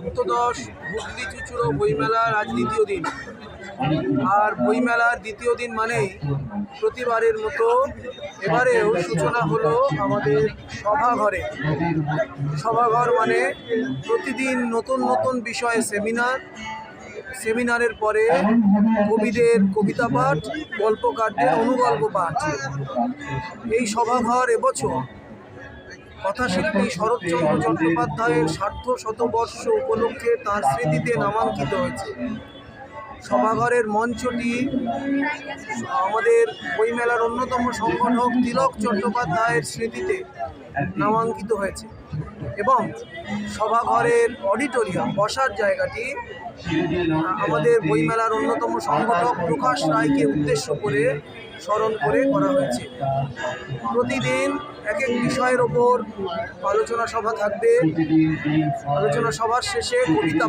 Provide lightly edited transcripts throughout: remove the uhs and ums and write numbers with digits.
সপ্তদশ হুগলি চুঁচুড়ো বইমেলার আজ দ্বিতীয় দিন। আর বইমেলার দ্বিতীয় দিন মানেই প্রতিবারের মতো এবারেও সূচনা হলো আমাদের সভাঘরে। সভাঘর মানে প্রতিদিন নতুন নতুন বিষয়ে সেমিনারের পরে কবিদের কবিতা পাঠ, গল্পকারদের অনুগল্প পাঠ। এই সভাঘর এবছর কথাশিল্পী শরৎচন্দ্র চট্টোপাধ্যায়ের সার্ধশতবর্ষ উপলক্ষে তাঁর স্মৃতিতে নামাঙ্কিত হয়েছে। সভাঘরের মঞ্চটি আমাদের বইমেলার অন্যতম সংগঠক তিলক চট্টোপাধ্যায়ের স্মৃতিতে নামাঙ্কিত হয়েছে এবং সভাঘরের অডিটোরিয়াম বসার জায়গাটি আমাদের বইমেলার অন্যতম সংগঠক প্রকাশ রায়কে উদ্দেশ্য করে স্মরণ করে করা হয়েছে। প্রতিদিন এক এক বিষয়ের ওপর আলোচনা সভা থাকবে। আলোচনা সভার শেষে কবিতা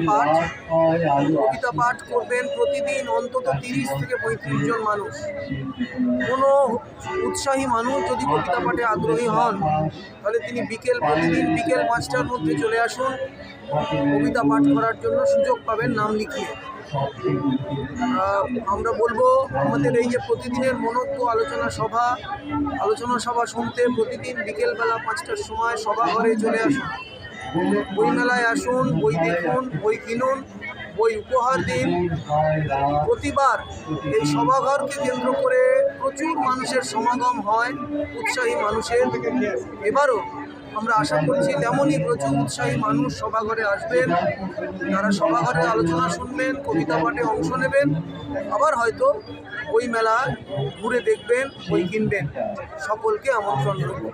পাঠ করবেন প্রতিদিন অন্তত 30 থেকে 35 জন মানুষ। কোনো উৎসাহী মানুষ যদি কবিতা পাঠে আগ্রহী হন তাহলে তিনি প্রতিদিন বিকেল 5টার মধ্যে চলে আসুন, কবিতা পাঠ করার জন্য সুযোগ পাবেন নাম লিখিয়ে। আমরা বলবো আমাদের এই যে প্রতিদিনের মনোজ্ঞ আলোচনা সভা শুনতে প্রতিদিন বিকেলবেলা 5টার সময় সভাঘরে চলে আসুন। বইমেলায় আসুন, বই দেখুন, বই কিনুন, বই উপহার দিন। প্রতিবার এই সভাঘরকে কেন্দ্র করে প্রচুর মানুষের সমাগম হয়, উৎসাহী মানুষের। এবারও আমরা আশা করছি তেমনই প্রচুর উৎসাহী মানুষ সভাঘরে আসবেন। তারা সভাঘরে আলোচনা শুনবেন, কবিতা পাঠে অংশ নেবেন, আবার হয়তো বই মেলা ঘুরে দেখবেন, বই কিনবেন। সকলকে আমন্ত্রণ রইল।